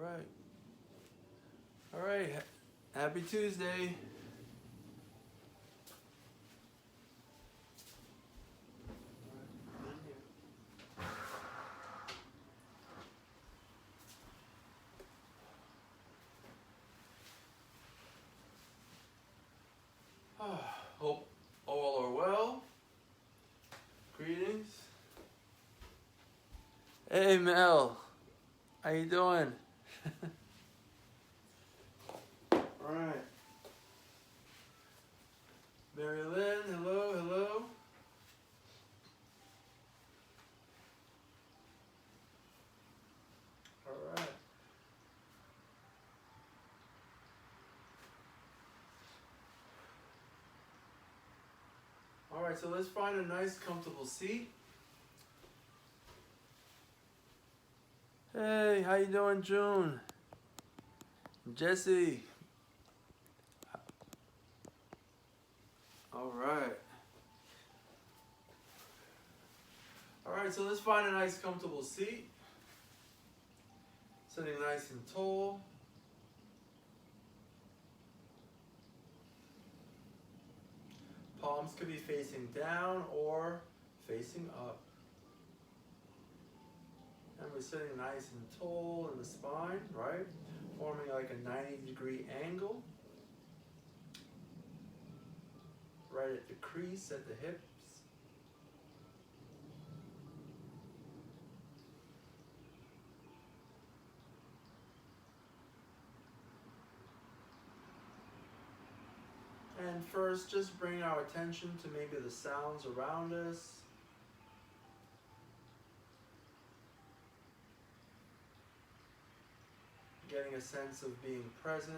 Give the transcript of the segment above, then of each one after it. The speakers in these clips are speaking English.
right. All right. Happy Tuesday. Hope all are well. Greetings. Hey Mel, how you doing? All right. Mary Lynn, hello, hello. All right. All right, so let's find a nice comfortable seat. Hey, how you doing, June? Jesse. All right. All right, so let's find a nice comfortable seat. Sitting nice and tall. Palms could be facing down or facing up. And we're sitting nice and tall in the spine, right? Forming like a 90-degree angle. Right at the crease at the hips. And first, just bring our attention to maybe the sounds around us. Getting a sense of being present.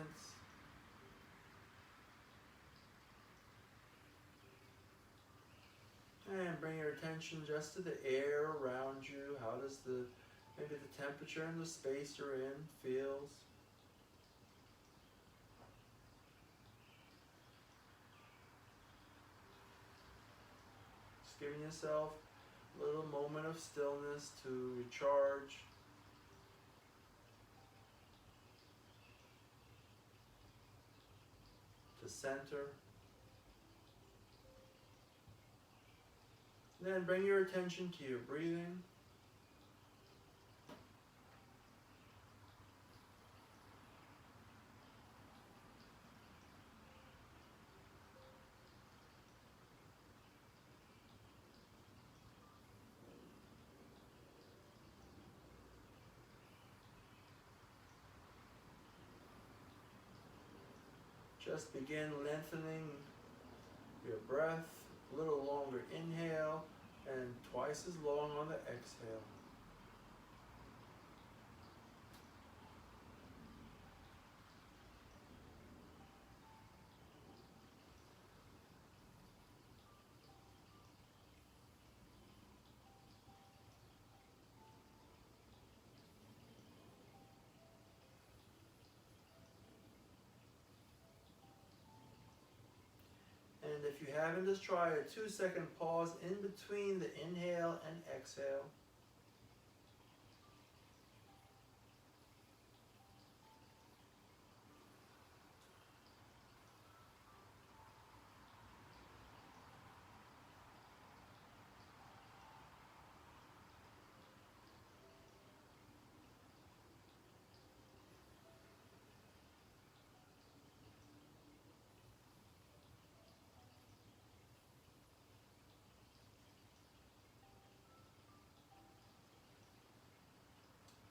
And bring your attention just to the air around you. How does maybe the temperature and the space you're in feels? Just giving yourself a little moment of stillness to recharge. To center. Then bring your attention to your breathing. Just begin lengthening your breath, a little longer inhale and twice as long on the exhale. And if you haven't, just try a 2-second pause in between the inhale and exhale.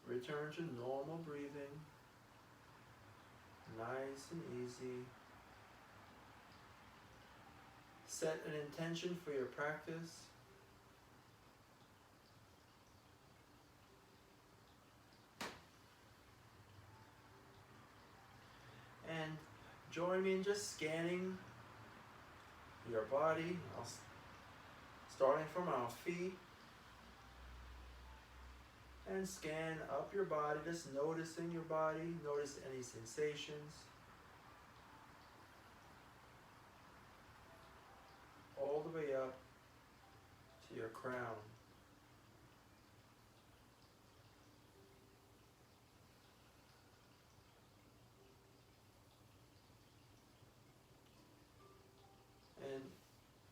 Return to normal breathing, nice and easy. Set an intention for your practice. And join me in just scanning your body, starting from our feet. And scan up your body, just noticing your body, notice any sensations. All the way up to your crown.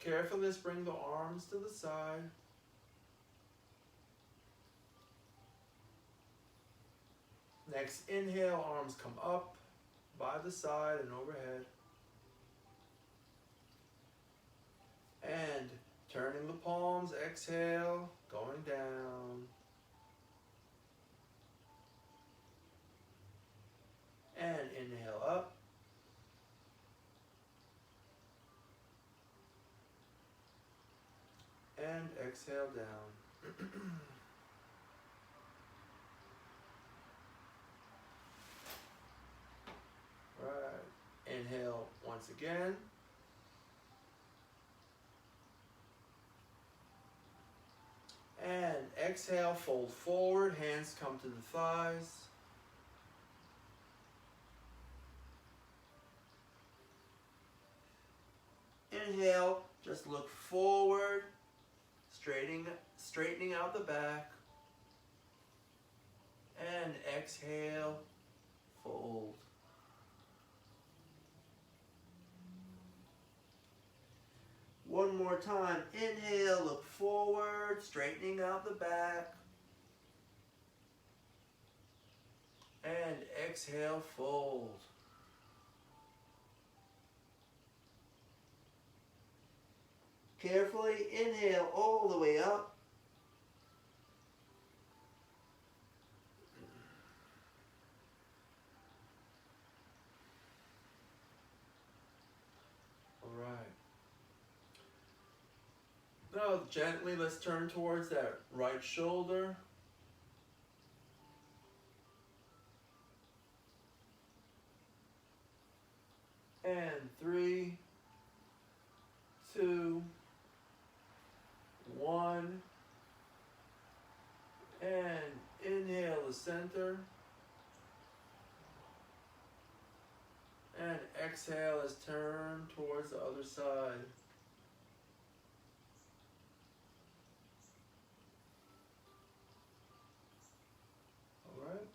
Carefully just bring the arms to the side. Next inhale, arms come up by the side and overhead. And turning the palms, exhale, going down. And inhale up. And exhale down. Right. Inhale once again. And exhale, fold forward, hands come to the thighs. Inhale, just look forward, straightening out the back. And exhale, fold. One more time. Inhale, look forward, straightening out the back. And exhale, fold. Carefully inhale all the way up. Now gently let's turn towards that right shoulder. And 3, 2, 1. And inhale the center. And exhale as turn towards the other side. All right.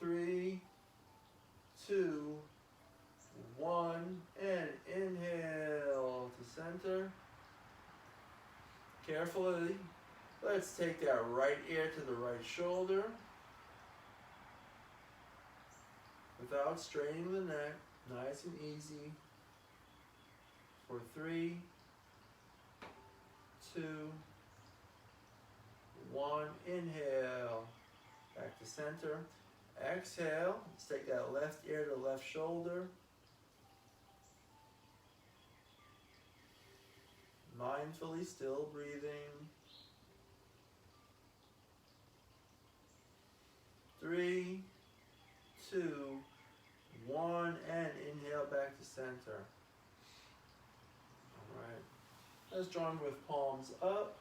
3, 2, 1. And inhale to center. Carefully, let's take that right ear to the right shoulder. Without straining the neck, nice and easy. For 3, 2, 1. Inhale, back to center. Exhale, let's take that left ear to the left shoulder. Mindfully still breathing. 3, 2, 1, and inhale back to center. All right. Let's join with palms up.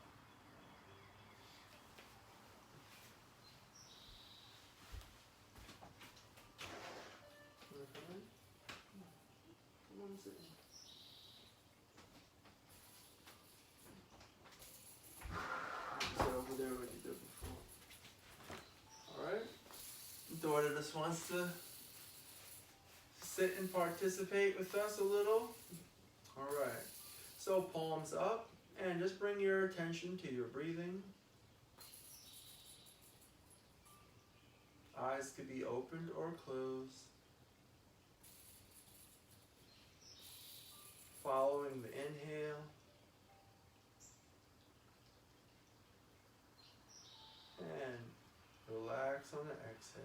Over there what you did before. All right. Daughter just wants to sit and participate with us a little. All right. So palms up and just bring your attention to your breathing. Eyes could be opened or closed. Following the inhale. And relax on the exhale.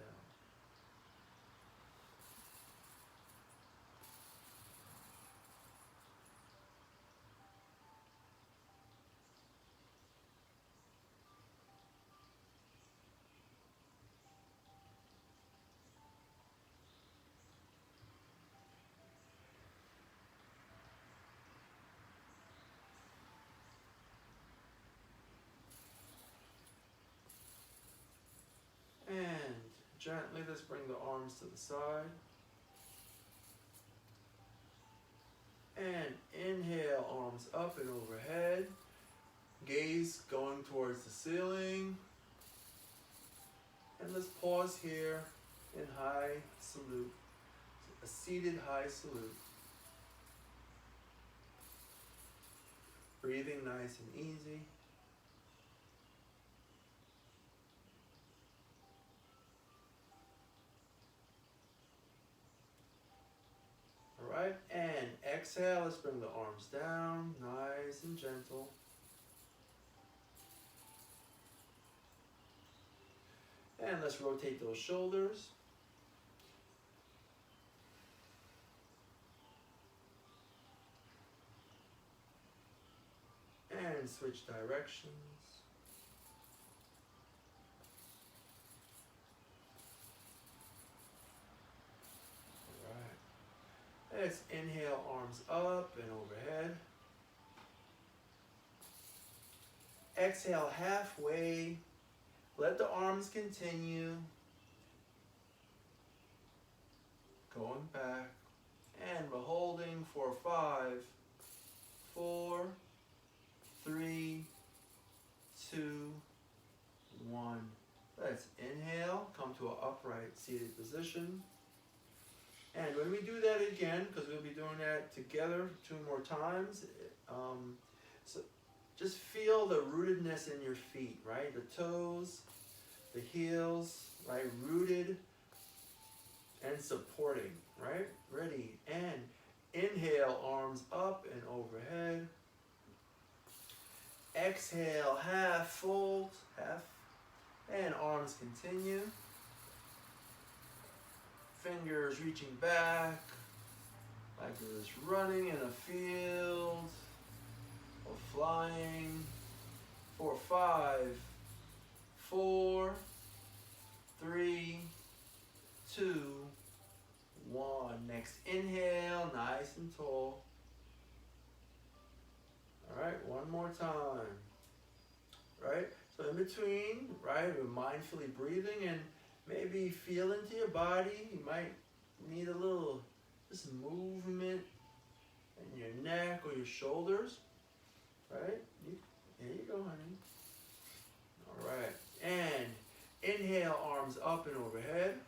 And gently just bring the arms to the side. And inhale, arms up and overhead. Gaze going towards the ceiling. And let's pause here in high salute. A seated high salute. Breathing nice and easy. All right, and exhale. Let's bring the arms down, nice and gentle. And let's rotate those shoulders. And switch directions. All right. Let's inhale, arms up and overhead. Exhale halfway. Let the arms continue. Going back. And we're holding for 5, 4, 3, 2, 1. Let's inhale, come to an upright seated position. And when we do that again, because we'll be doing that together 2 more times, so just feel the rootedness in your feet, right? The toes, the heels, right? Rooted and supporting, right? Ready. And inhale, arms up and overhead. Exhale, half fold, half, and arms continue. Fingers reaching back, like you're just running in a field or flying. For 5, 4, 3, 2, 1. Next inhale, nice and tall. All right, one more time. Right, so in between, right, we're mindfully breathing and maybe feel into your body. You might need a little just movement in your neck or your shoulders. Right, there you go, honey. All right, and inhale, arms up and overhead.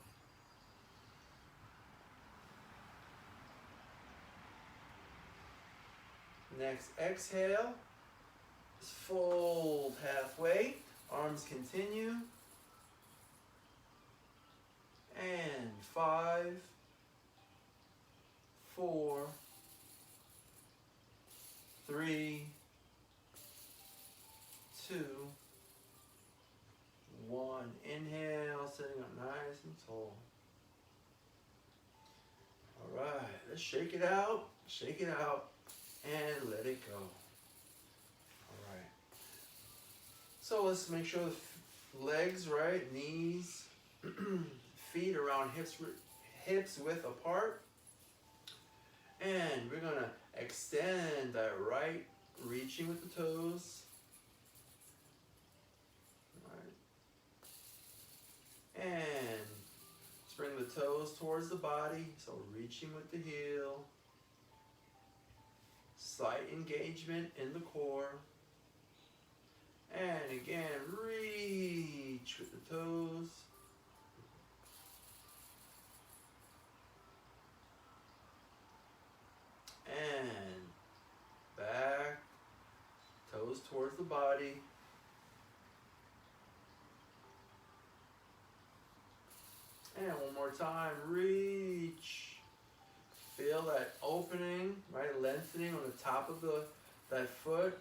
Next exhale, just fold halfway, arms continue. And 5, 4, 3, 2, 1. Inhale, sitting up nice and tall. All right, let's shake it out, and let it go. All right. So let's make sure the legs, right, knees, feet around hips width apart. And we're going to extend that right, reaching with the toes. All right. And let's bring the toes towards the body, so reaching with the heel. Slight engagement in the core. And again, reach with the toes. And back, toes towards the body. And one more time, reach. Feel that opening, right? Lengthening on the top of that foot.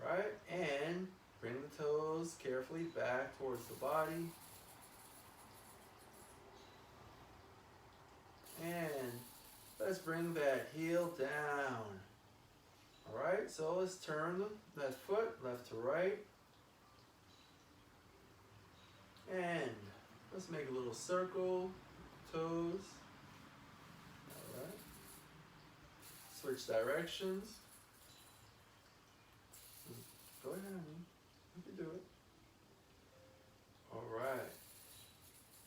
Right? And bring the toes carefully back towards the body. And let's bring that heel down. All right, so let's turn that foot left to right. And let's make a little circle, toes. All right. Switch directions. Go ahead, honey. You can do it. All right.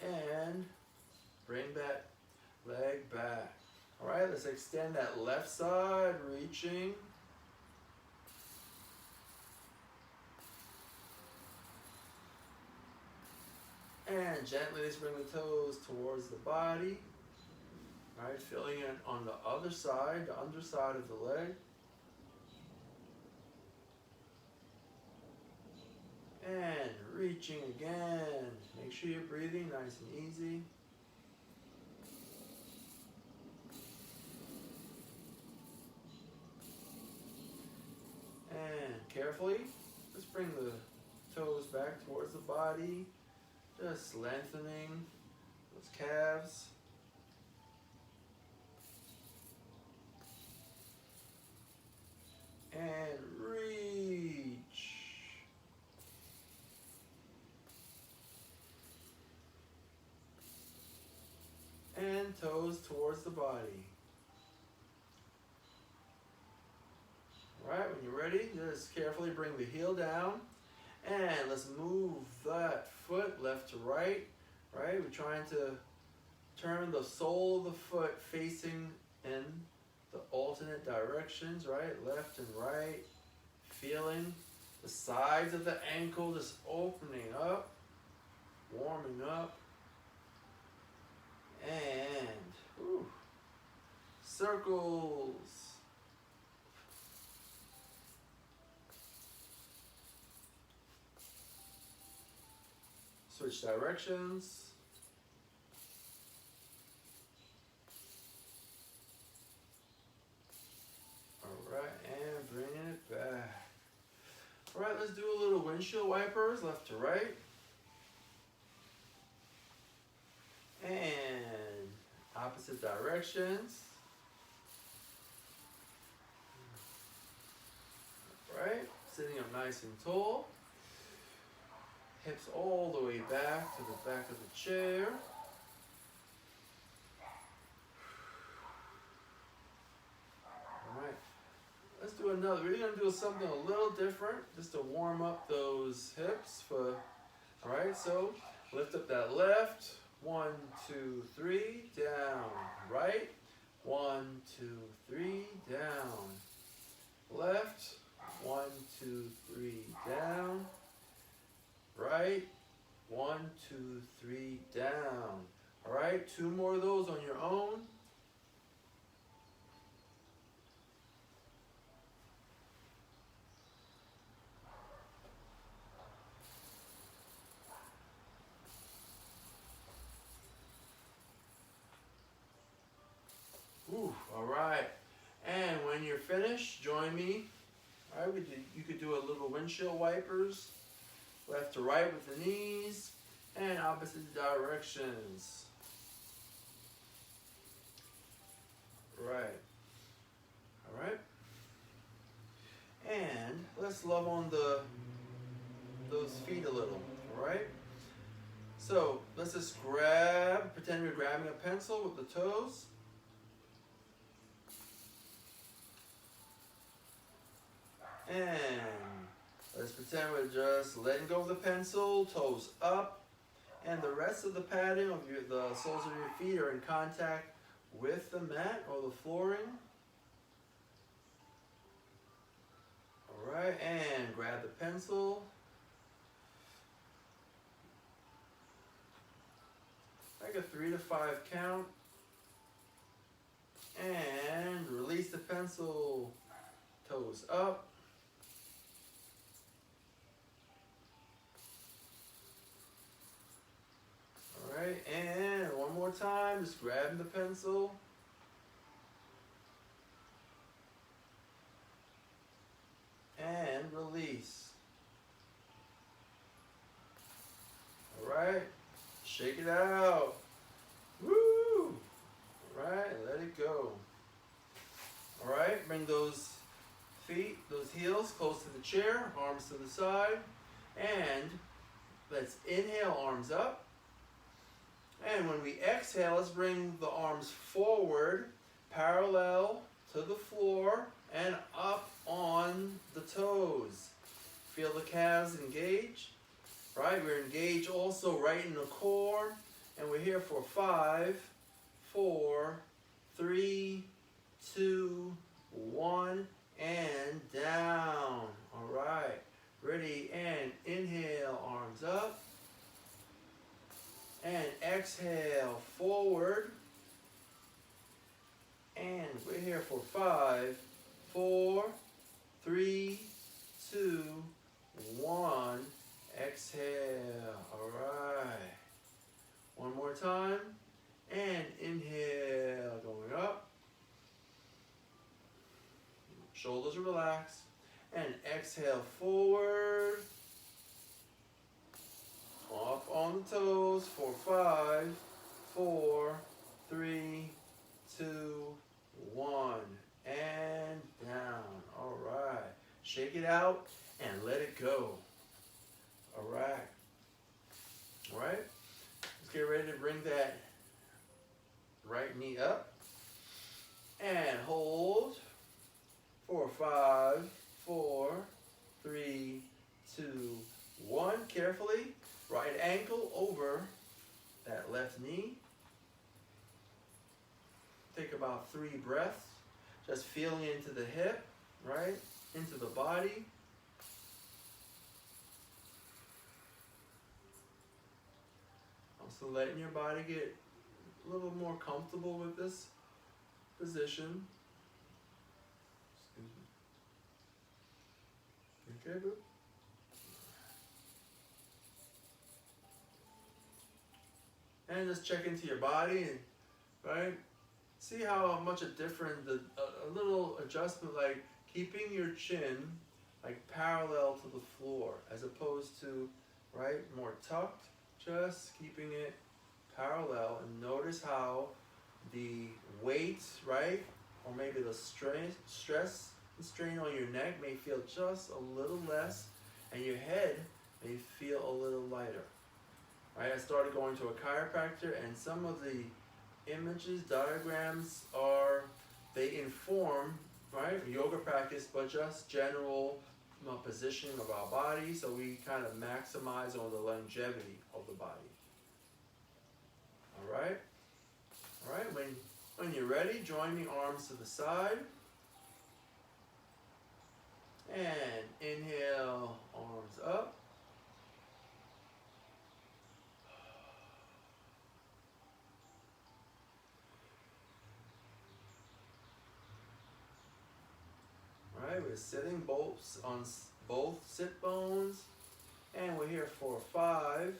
And bring that leg back. All right, let's extend that left side, reaching. And gently let's bring the toes towards the body. Right, feeling it on the other side, the underside of the leg. And reaching again. Make sure you're breathing nice and easy. And carefully, just bring the toes back towards the body. Just lengthening those calves. And reach. And toes towards the body. Alright, when you're ready, just carefully bring the heel down. And let's move that foot left to right. Right, we're trying to turn the sole of the foot facing in the alternate directions, right? Left and right. Feeling the sides of the ankle just opening up, warming up. And circles. Switch directions. Alright, and bringing it back. Alright, let's do a little windshield wipers, left to right. And opposite directions. Right, sitting up nice and tall. Hips all the way back to the back of the chair. Alright, let's do another. We're going to do something a little different just to warm up those hips. Alright, so lift up that left. 1, 2, 3, down. Right. 1, 2, 3, down. Left. 1, 2, 3, down. Right. 1, 2, 3, down. All right, 2 more of those on your own. All right. And when you're finished, join me. All right, you could do a little windshield wipers, left to right with the knees, and opposite directions. Right. All right. And let's love on those feet a little. All right. So let's just pretend we're grabbing a pencil with the toes. And let's pretend we're just letting go of the pencil, toes up, and the rest of the padding of the soles of your feet are in contact with the mat or the flooring. All right, and grab the pencil. Like a 3 to 5 count. And release the pencil, toes up. Alright, and one more time, just grab the pencil. And release. Alright, shake it out. Woo! Alright, let it go. Alright, bring those feet, those heels close to the chair, arms to the side. And let's inhale, arms up. And when we exhale, let's bring the arms forward, parallel to the floor, and up on the toes. Feel the calves engage. Right, we're engaged also right in the core. And we're here for 5, 4, 3, 2, 1, and down. All right, ready, and inhale, arms up. And exhale, forward. And we're here for 5, 4, 3, 2, 1. Exhale. All right. One more time. And inhale, going up. Shoulders relax. And exhale forward. Up on the toes for 5, 4, 3, 2, 1. And down. All right. Shake it out and let it go. All right. All right. Let's get ready to bring that right knee up. And hold for 5, 4, 3, 2, 1. Carefully. Right ankle over that left knee. Take about 3 breaths. Just feeling into the hip, right? Into the body. Also letting your body get a little more comfortable with this position. Excuse me. Okay, good. And just check into your body, and right? See how much a different, a little adjustment, like keeping your chin like parallel to the floor as opposed to, right, more tucked, just keeping it parallel. And notice how the weight, right, or maybe the stress and strain on your neck may feel just a little less, and your head may feel a little lighter. Right, I started going to a chiropractor, and some of the images, diagrams they inform, right, yoga practice, but just general positioning of our body, so we kind of maximize on the longevity of the body. All right? All right, when you're ready, join the arms to the side. And inhale, arms up. All right, we're sitting both on both sit bones. And we're here for 5,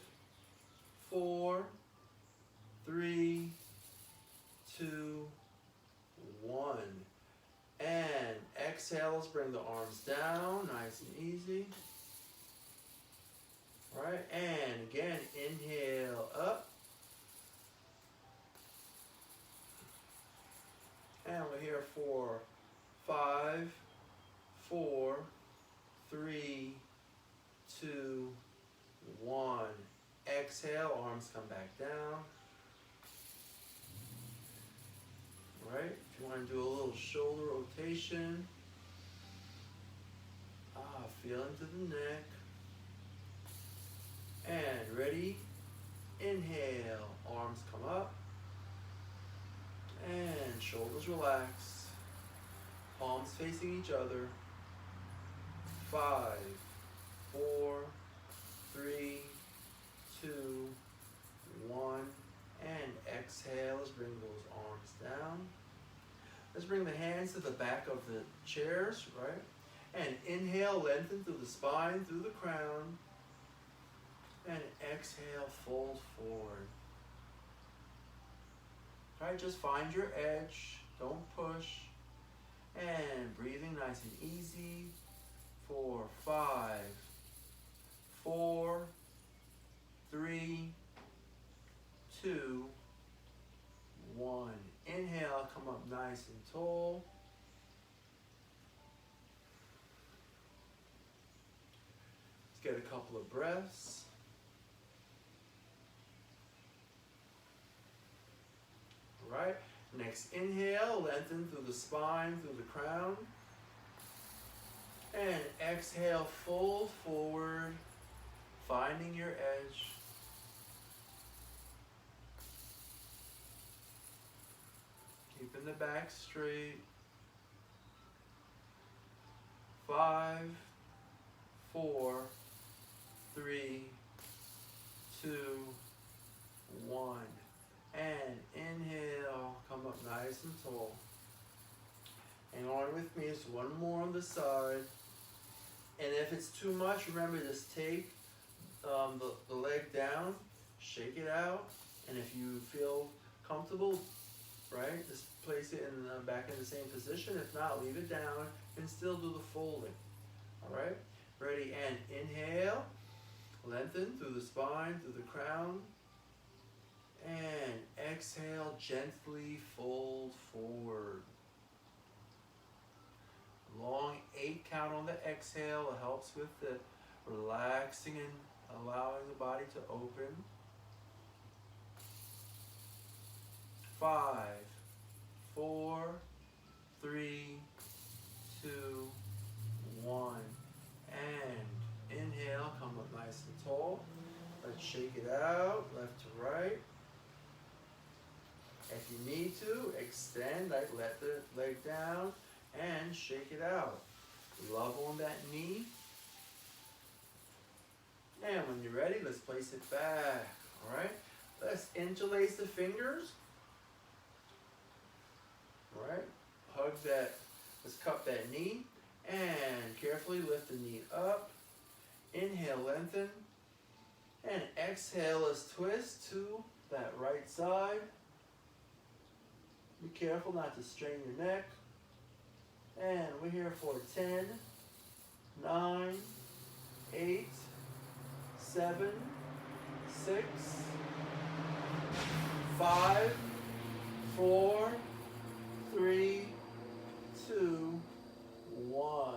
4, 3, 2, 1. And exhale, let's bring the arms down, nice and easy. All right, and again, inhale up. And we're here for 5, 4, 3, 2, 1. Exhale, arms come back down. All right, if you want to do a little shoulder rotation, feel into the neck. And ready, inhale, arms come up. And shoulders relax. Palms facing each other. 5, 4, 3, 2, 1. And exhale, let's bring those arms down. Let's bring the hands to the back of the chairs, right? And inhale, lengthen through the spine, through the crown. And exhale, fold forward. All right, just find your edge, don't push. And breathing nice and easy for 5, 4, 3, 2, 1. Inhale, come up nice and tall. Let's get a couple of breaths. All right, next inhale, lengthen through the spine, through the crown. And exhale, fold forward, finding your edge. Keeping the back straight. 5, 4, 3, 2, 1. And inhale, come up nice and tall. Hang on with me, just one more on the side. And if it's too much, remember, just take the leg down, shake it out, and if you feel comfortable, right, just place it back in the same position. If not, leave it down and still do the folding. All right, ready, and inhale, lengthen through the spine, through the crown, and exhale, gently fold forward. Long 8 count on the exhale. It helps with the relaxing and allowing the body to open. 5, 4, 3, 2, 1. And inhale, come up nice and tall. Let's shake it out, left to right. If you need to, extend, like let the leg down and shake it out. Love on that knee. And when you're ready, let's place it back. All right, let's interlace the fingers. All right, hug that, let's cup that knee and carefully lift the knee up. Inhale, lengthen. And exhale, let's twist to that right side. Be careful not to strain your neck. And we're here for 10, 9, 8, 7, 6, 5, 4, 3, 2, 1.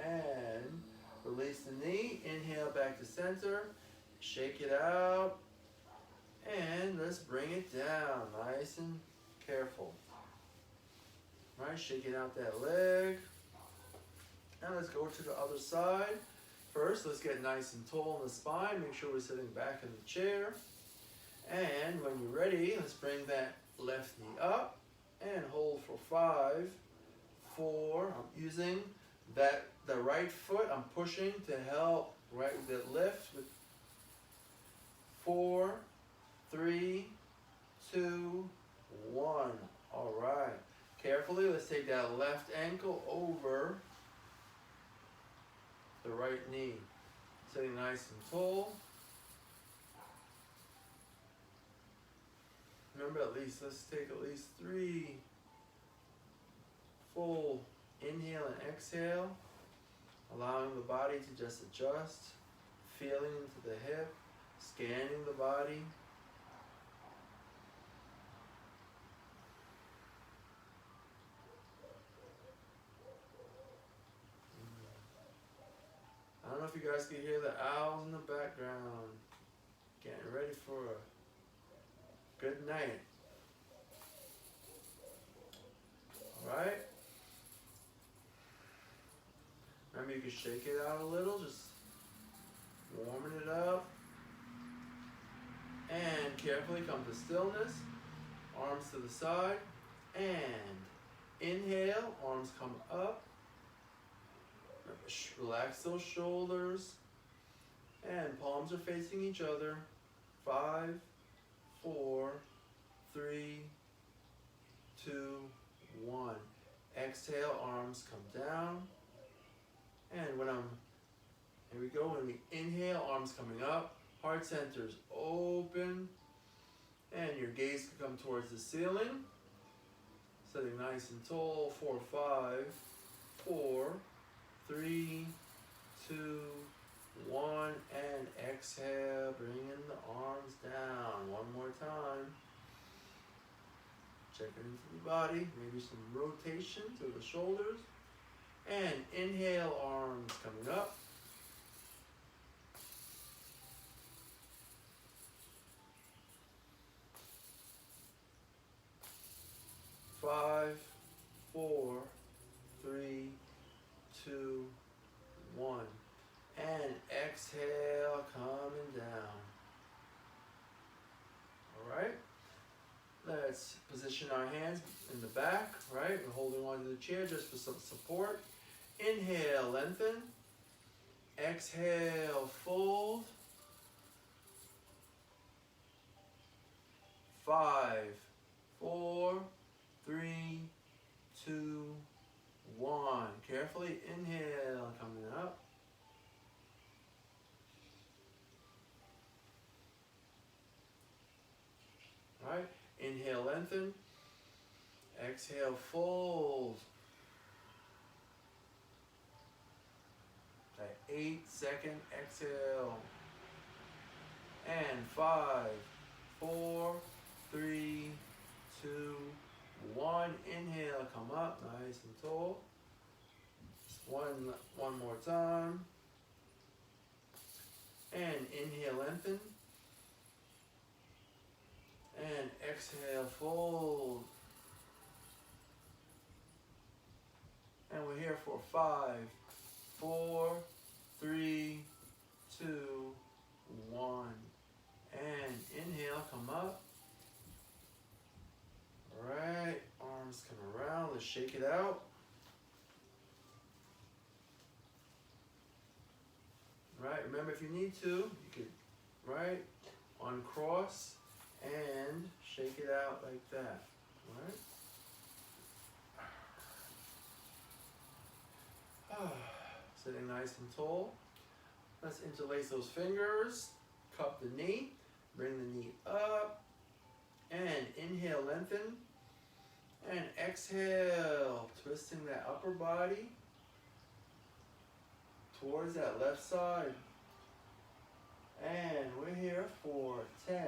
And release the knee. Inhale back to center. Shake it out. And let's bring it down. Nice and careful. All right, shaking out that leg. Now let's go to the other side. First, let's get nice and tall on the spine. Make sure we're sitting back in the chair. And when you're ready, let's bring that left knee up and hold for 5, 4. I'm using the right foot. I'm pushing to help right with the lift. With 4, 3, 2, 1. All right. Carefully, let's take that left ankle over the right knee. Sitting nice and tall. Remember, let's take at least 3 full inhale and exhale, allowing the body to just adjust, feeling into the hip, scanning the body. I don't know if you guys can hear the owls in the background, getting ready for a good night. All right. Remember, you can shake it out a little, just warming it up. And carefully come to stillness, arms to the side, and inhale, arms come up. Relax those shoulders, and palms are facing each other. 5, 4, 3, 2, 1. Exhale, arms come down. And here we go, when we inhale, arms coming up, heart centers open, and your gaze can come towards the ceiling. Sitting nice and tall, 4, 5, 4, 3, 2, 1, and exhale, bringing the arms down. One more time. Checking into the body, maybe some rotation to the shoulders. And inhale, arms coming up. Five, 4, 3, 2, 1. And exhale, coming down. All right. Let's position our hands in the back, right? We're holding on to the chair just for some support. Inhale, lengthen. Exhale, fold. 5, 4, 3, 2, Inhale, lengthen. Exhale, fold. That 8-second exhale. And 5, 4, 3, 2, 1. Inhale, come up, nice and tall. Just one more time. And inhale, lengthen. And exhale, fold. And we're here for 5, 4, 3, 2, 1. And inhale, come up. Alright, arms come around, let's shake it out. Right, remember if you need to, you could, right, uncross and shake it out like that, right? Sitting nice and tall. Let's interlace those fingers, cup the knee, bring the knee up, and inhale, lengthen, and exhale, twisting that upper body towards that left side. And we're here for 10,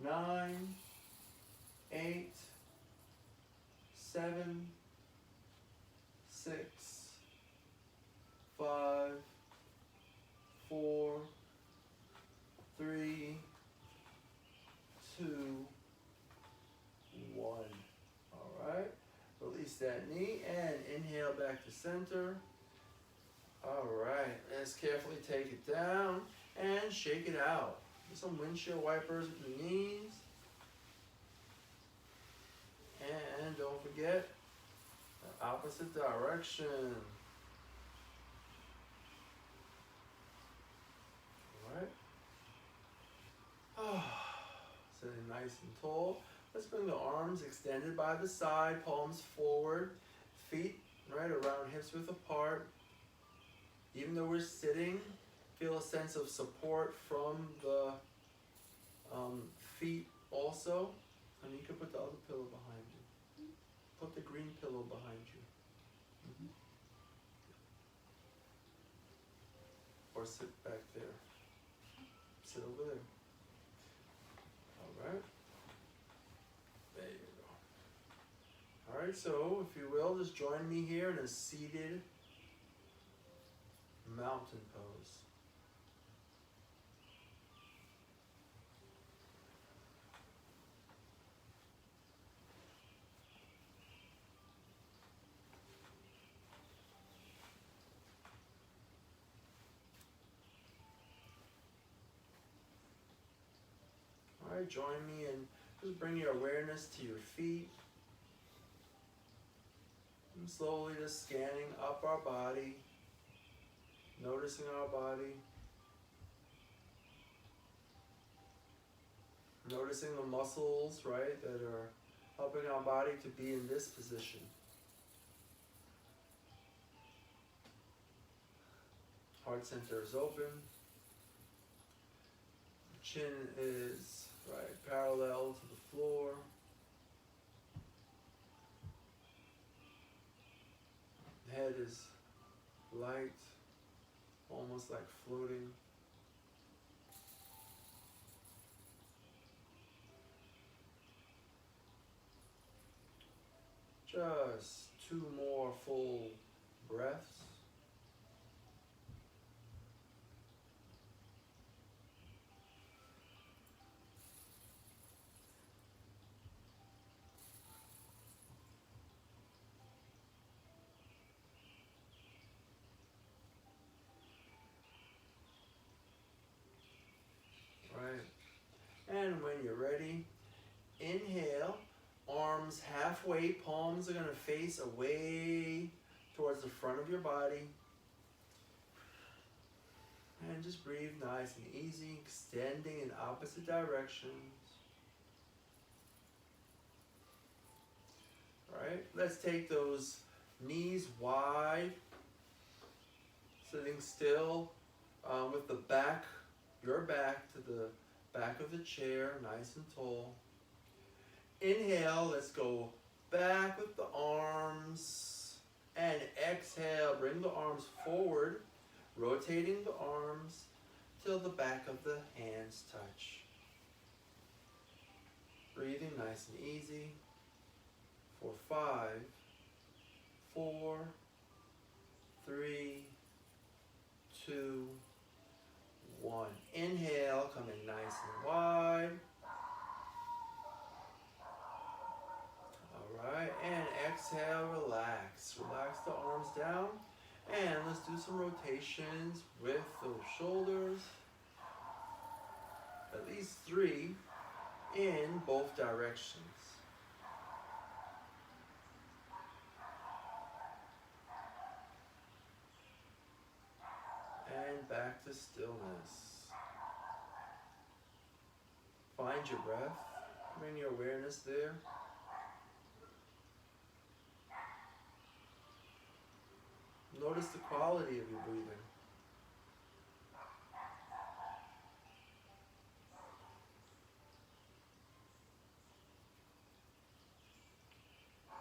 9, 8, 7, 6, 5, 4, 3, 2, 1. All right. Release that knee and inhale back to center. All right. Let's carefully take it down and shake it out. Do some windshield wipers with the knees. And don't forget the opposite direction. Alright. Sitting nice and tall. Let's bring the arms extended by the side, palms forward, feet right around hips width apart. Even though we're sitting, feel a sense of support from the feet also. And you can put the other pillow behind you. Put the green pillow behind you. Or sit back there. Sit over there. Alright. There you go. Alright, so if you will, just join me here in a seated mountain pose. Alright, join me and just bring your awareness to your feet. And slowly just scanning up our body, noticing our body, noticing the muscles, right, that are helping our body to be in this position. Heart center is open. Chin is right parallel to the floor. Head is light, almost like floating. Just 2 more full breaths. And when you're ready, inhale, arms halfway, palms are going to face away towards the front of your body. And just breathe nice and easy, extending in opposite directions. Alright, let's take those knees wide, sitting still with the back, your back to the back of the chair, nice and tall. Inhale, let's go back with the arms. And exhale, bring the arms forward, rotating the arms till the back of the hands touch. Breathing nice and easy for 5, 4, 3, 2, 1. Inhale, coming nice and wide. Alright, and exhale, relax. Relax the arms down. And let's do some rotations with those shoulders. At least 3 in both directions. And back to stillness. Find your breath. Bring your awareness there. Notice the quality of your breathing.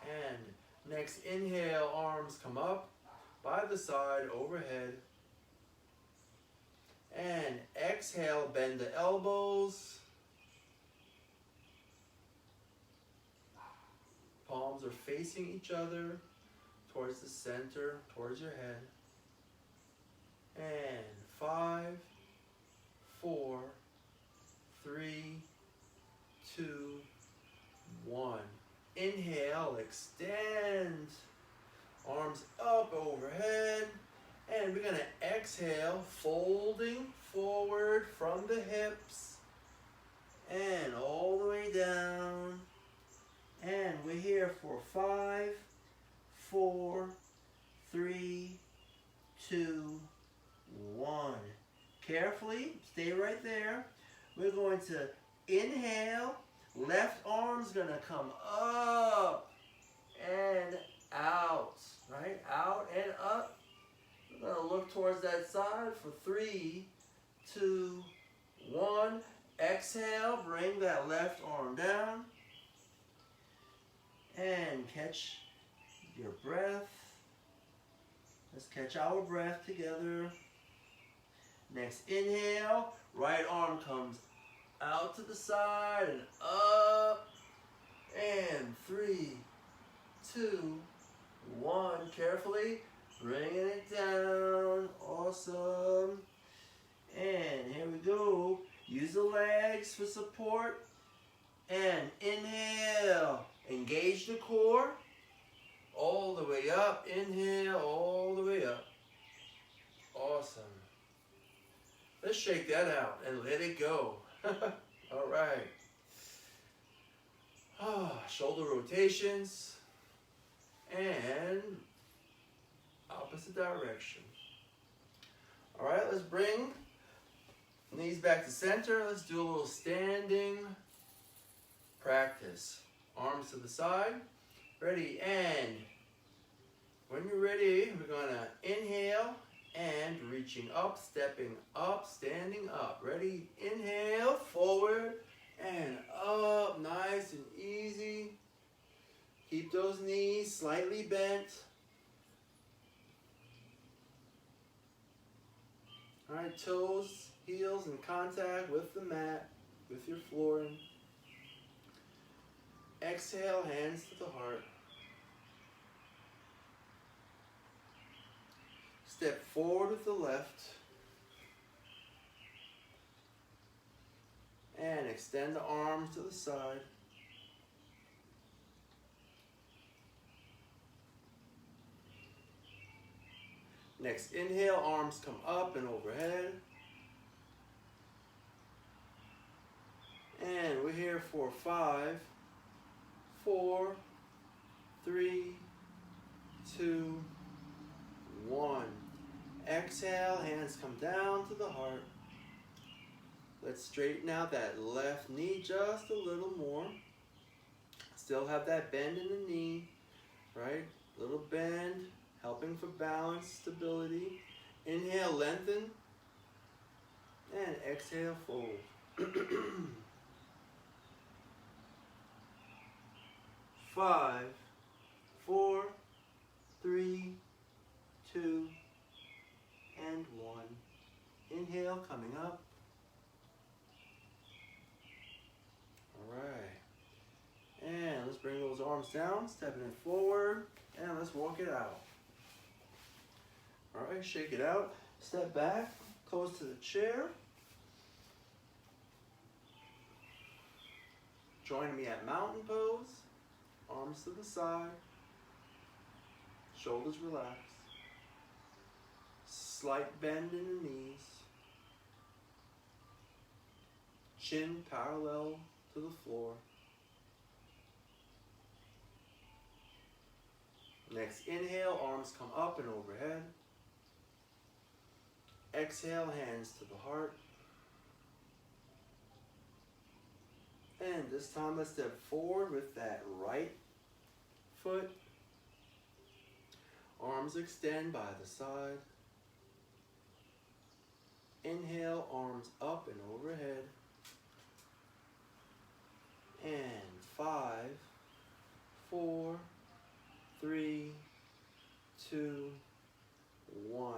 And next, inhale, arms come up by the side, overhead. And exhale, bend the elbows. Palms are facing each other towards the center, towards your head. And 5, 4, 3, 2, 1. Inhale, extend. Arms up overhead. And we're going to exhale, folding forward from the hips. And all the way down. And we're here for 5, 4, 3, 2, 1. Carefully, stay right there. We're going to inhale. Left arm's going to come up and out. Right? Out and up. We're going to look towards that side for 3, 2, 1. Exhale, bring that left arm down. And catch your breath. Let's catch our breath together. Next inhale, right arm comes out to the side and up. And 3, 2, 1. Carefully bringing it down. Awesome. And here we go. Use the legs for support. And inhale. Engage the core. All the way up. Inhale. All the way up. Awesome. Let's shake that out and let it go. All right. Shoulder rotations. And opposite direction. All right, let's bring knees back to center. Let's do a little standing practice. Arms to the side. Ready, and when you're ready, we're gonna inhale and reaching up, stepping up, standing up. Ready, inhale, forward and up, nice and easy. Keep those knees slightly bent. All right, toes, heels in contact with the mat, with your flooring. Exhale, hands to the heart. Step forward with the left. And extend the arms to the side. Next inhale, arms come up and overhead. And we're here for 5, 4, 3, 2, 1. Exhale, hands come down to the heart. Let's straighten out that left knee just a little more. Still have that bend in the knee, right? Little bend, helping for balance, stability. Inhale, lengthen. And exhale, fold. 5, 4, 3, 2, and 1. Inhale, coming up. All right. And let's bring those arms down, stepping it forward, and let's walk it out. All right, shake it out. Step back, close to the chair. Join me at mountain pose. Arms to the side. Shoulders relaxed. Slight bend in the knees. Chin parallel to the floor. Next inhale, arms come up and overhead. Exhale, hands to the heart. And this time let's step forward with that right foot. Arms extend by the side. Inhale, arms up and overhead. And 5, 4, 3, 2, 1.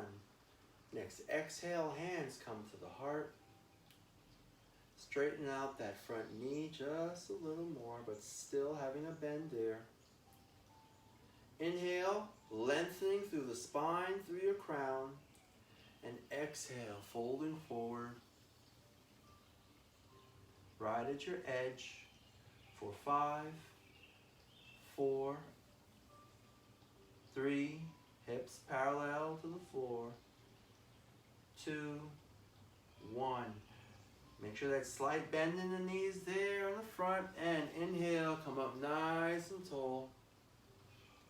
Next, exhale, hands come to the heart. Straighten out that front knee just a little more, but still having a bend there. Inhale, lengthening through the spine, through your crown. And exhale, folding forward. Right at your edge for 5, 4, 3, hips parallel to the floor. 2, 1. Make sure that slight bend in the knees there in the front. And inhale, come up nice and tall.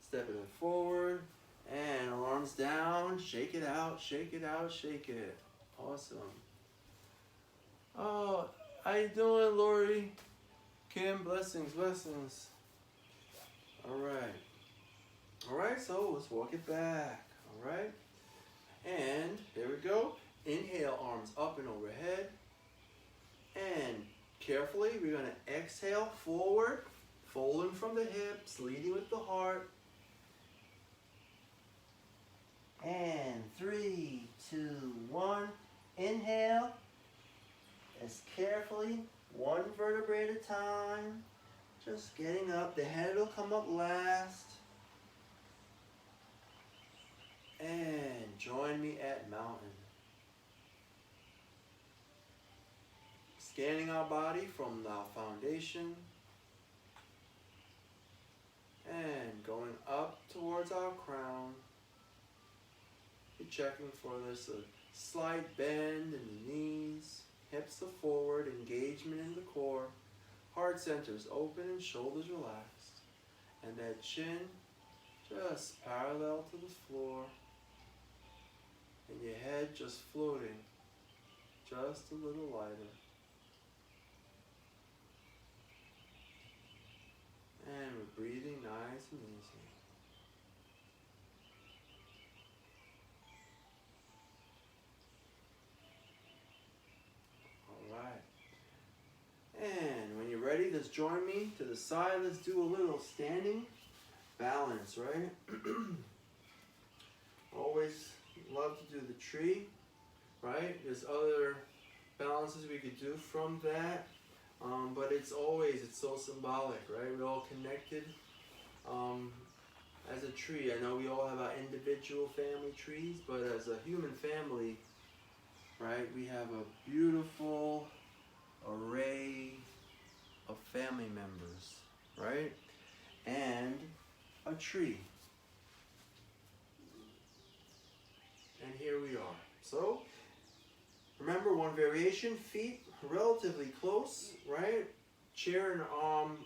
Stepping it forward. And arms down. Shake it out, shake it out, shake it. Awesome. Oh, how you doing, Lori? Kim, blessings, blessings. All right. All right, so let's walk it back. All right. And here we go. Inhale, arms up and overhead. And carefully, we're going to exhale forward, folding from the hips, leading with the heart. And 3, 2, 1. Inhale. As carefully, one vertebrae at a time. Just getting up. The head will come up last. And join me at mountain. Scanning our body from our foundation. And going up towards our crown. Be checking for this slight bend in the knees. Hips are forward, engagement in the core. Heart centers open and shoulders relaxed. And that chin just parallel to the floor. And your head just floating, just a little lighter. And we're breathing nice and easy. All right. And when you're ready, just join me to the side. Let's do a little standing balance, right? Always love to do the tree, right? There's other balances we could do from that, but it's so symbolic, right? We're all connected as a tree. I know we all have our individual family trees, but as a human family, right, we have a beautiful array of family members, right? And a tree. And here we are. So, remember one variation, feet relatively close, right? Chair and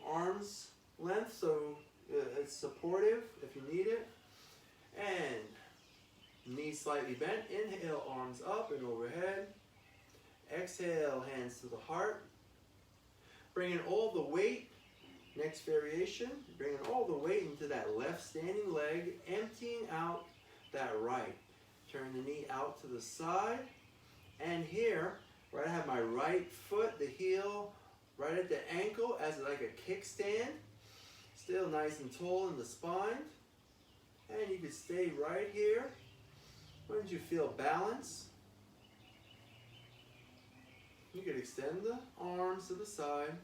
arms length, so it's supportive if you need it. And knees slightly bent. Inhale, arms up and overhead. Exhale, hands to the heart. Bringing all the weight, next variation, bringing all the weight into that left standing leg, emptying out that right. Turn the knee out to the side. And here, right, I have my right foot, the heel, right at the ankle as like a kickstand. Still nice and tall in the spine. And you can stay right here. Once you feel balance, you can extend the arms to the side.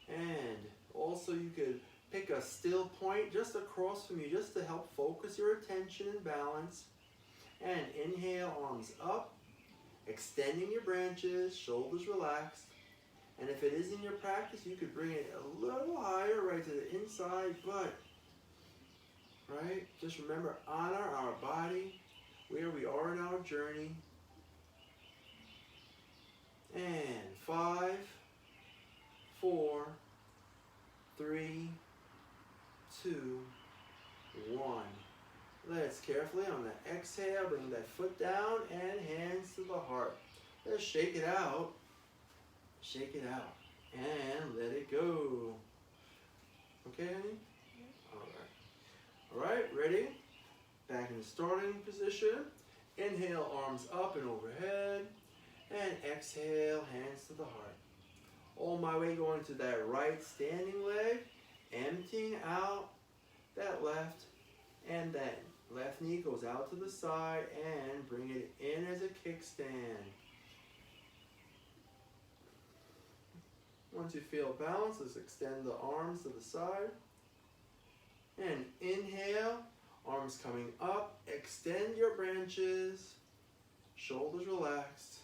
And also you could pick a still point just across from you just to help focus your attention and balance. And inhale, arms up, extending your branches, shoulders relaxed. And if it is in your practice, you could bring it a little higher, right to the inside, but, right, just remember, honor our body, where we are in our journey. And 5, 4, 3, 2, 1. Let's carefully, on the exhale, bring that foot down and hands to the heart. Let's shake it out. Shake it out. And let it go. Okay, honey? All right, ready? Back in the starting position. Inhale, arms up and overhead. And exhale, hands to the heart. All my way going to that right standing leg. Emptying out that left. And then left knee goes out to the side and bring it in as a kickstand. Once you feel balanced, let's extend the arms to the side. And inhale, arms coming up. Extend your branches. Shoulders relaxed.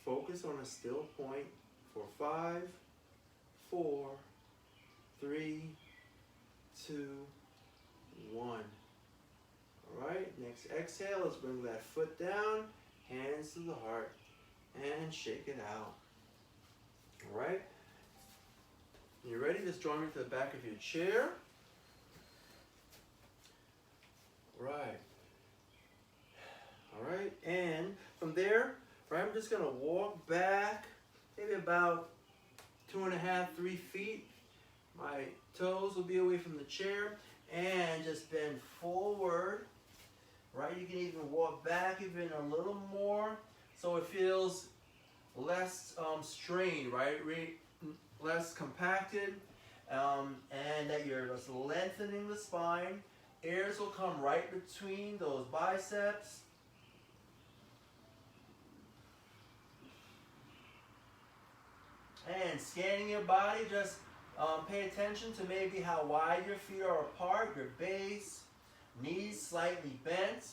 Focus on a still point for 5, 4, 3, 2, 1. All right, next exhale, let's bring that foot down, hands to the heart, and shake it out. All right, you ready? Just join me to the back of your chair. Right. All right, and from there, right, I'm just gonna walk back, maybe about 2.5, 3 feet. My toes will be away from the chair, and just bend forward. Right, you can even walk back even a little more, so it feels less strained, right? Less compacted, and that you're just lengthening the spine. Ears will come right between those biceps. And scanning your body, just pay attention to maybe how wide your feet are apart, your base, knees slightly bent,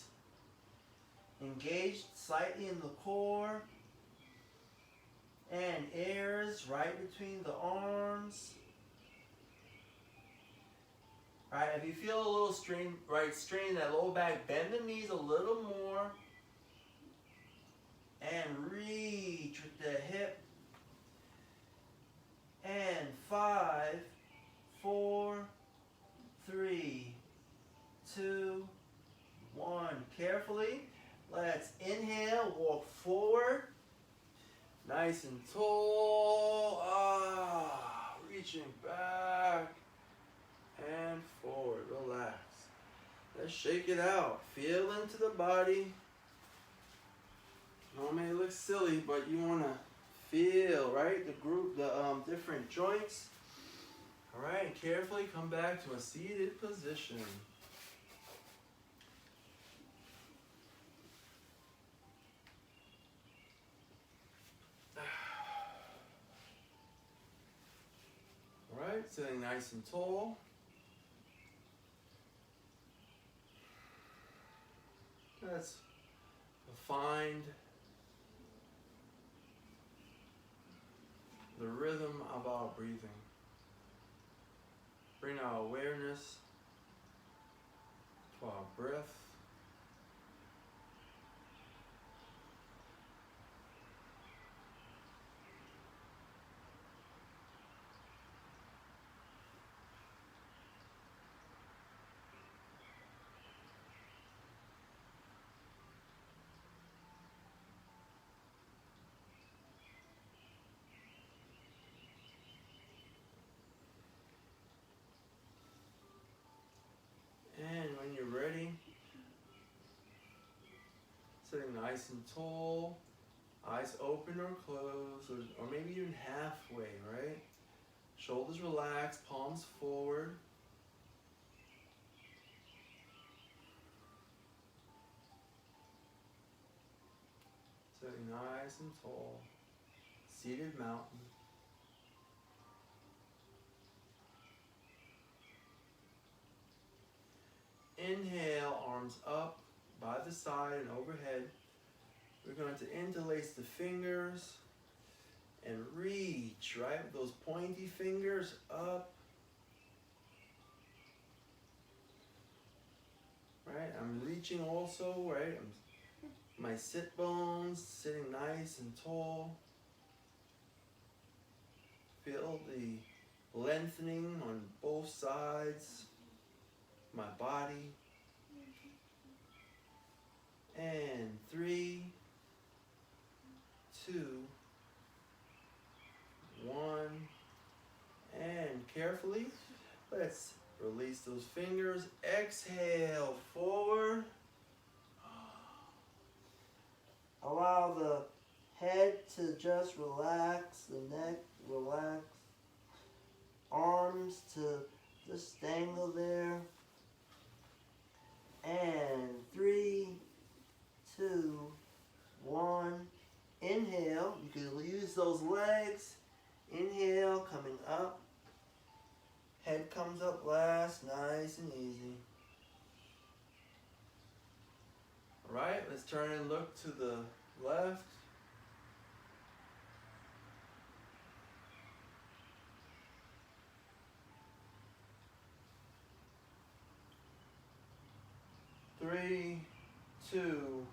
engaged slightly in the core, and ears right between the arms. All right, if you feel a little strain, right, strain that low back, bend the knees a little more, and reach with the hip. And 5, 4, 3, 2, 1. Carefully, let's inhale, walk forward. Nice and tall. Reaching back and forward. Relax. Let's shake it out. Feel into the body. It may look silly, but you want to feel, right? The group, the different joints. All right, and carefully come back to a seated position. All right, sitting nice and tall. Let's find the rhythm of our breathing. Bring our awareness to our breath. And when you're ready, sitting nice and tall, eyes open or closed, or maybe even halfway, right? Shoulders relaxed, palms forward. Sitting nice and tall. Seated mountain. Inhale, arms up by the side and overhead. We're going to interlace the fingers and reach, right? With those pointy fingers up. Right? I'm reaching also, right? My sit bones sitting nice and tall. Feel the lengthening on both sides of my body. And 3, 2, 1. And carefully, let's release those fingers. Exhale forward. Allow the head to just relax, the neck relax, arms to just dangle there. And 3, 2, 1. Inhale. You can use those legs. Inhale, coming up. Head comes up last, nice and easy. All right, let's turn and look to the left. Three, 2,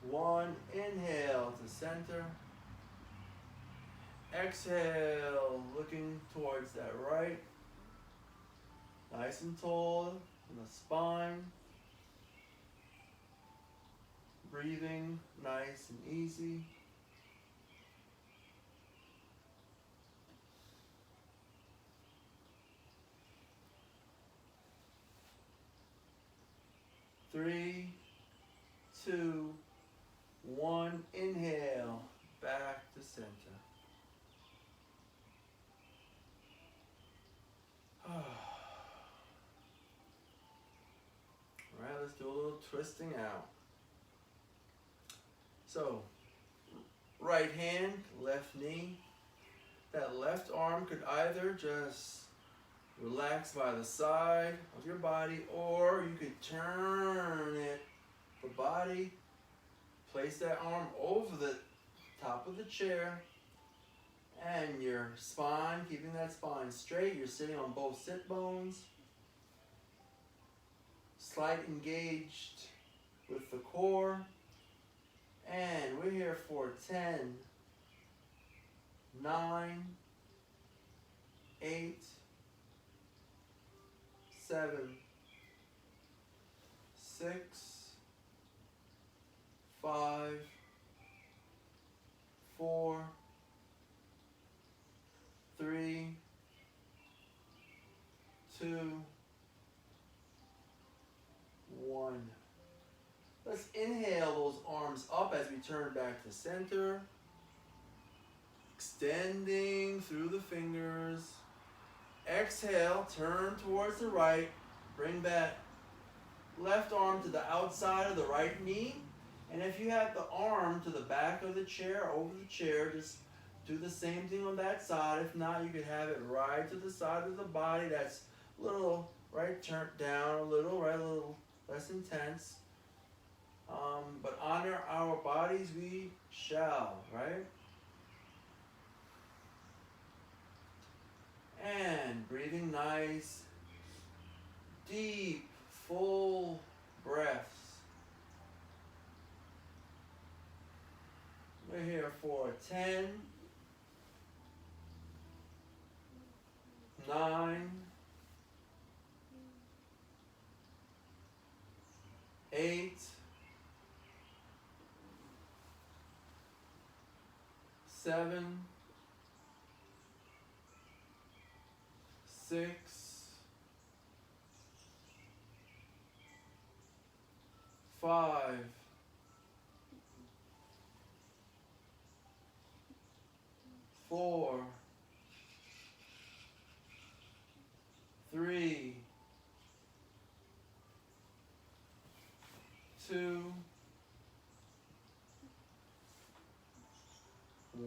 1. Inhale to center. Exhale, looking towards that right. Nice and tall in the spine. Breathing nice and easy. Three, 2, 1. Inhale, back to center. All right, let's do a little twisting out. So, right hand, left knee. That left arm could either just relax by the side of your body, or you could turn it, the body, place that arm over the top of the chair, and your spine, keeping that spine straight. You're sitting on both sit bones. Slight engaged with the core. And we're here for 10, 9, 8, 7, 6, 5, 4, 3, 2, 1. Let's inhale those arms up as we turn back to center. Extending through the fingers. Exhale, turn towards the right. Bring that left arm to the outside of the right knee. And if you have the arm to the back of the chair, over the chair, just do the same thing on that side. If not, you could have it right to the side of the body. That's a little, right, turn down a little, right, a little less intense. But honor our bodies we shall, right? And breathing nice, deep, full breaths. We're here for 10, 9, 8, 7, 6, 5, 4,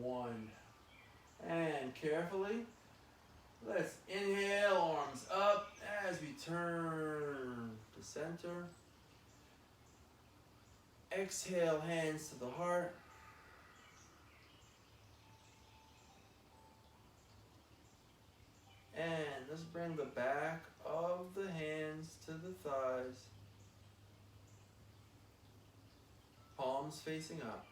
1. And carefully, let's inhale, arms up as we turn to center. Exhale, hands to the heart. And let's bring the back of the hands to the thighs. Palms facing up.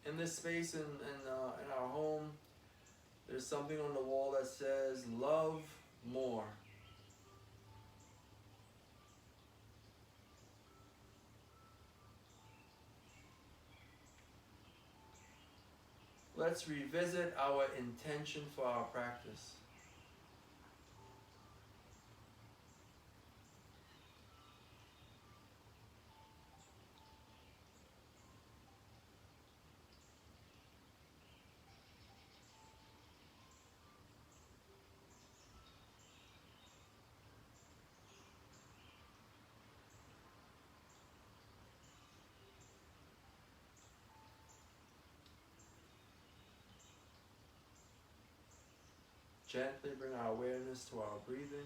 In this space in our home, there's something on the wall that says, love more. Let's revisit our intention for our practice. Gently bring our awareness to our breathing.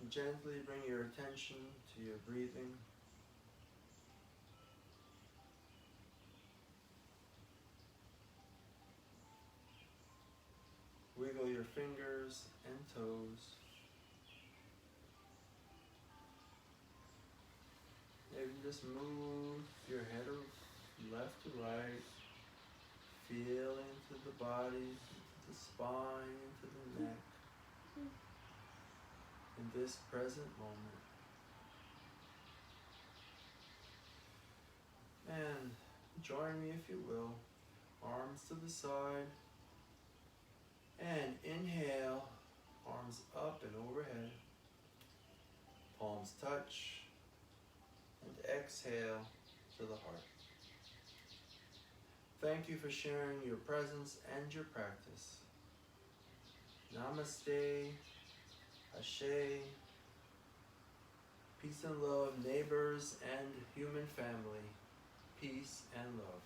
Gently bring your attention to your breathing. Wiggle your fingers and toes. Maybe just move your head left to right. Feel into the body, into the spine, into the neck. In this present moment. And join me if you will. Arms to the side. And inhale, arms up and overhead. Palms touch. And exhale to the heart. Thank you for sharing your presence and your practice. Namaste, Ashe, peace and love, neighbors and human family, peace and love.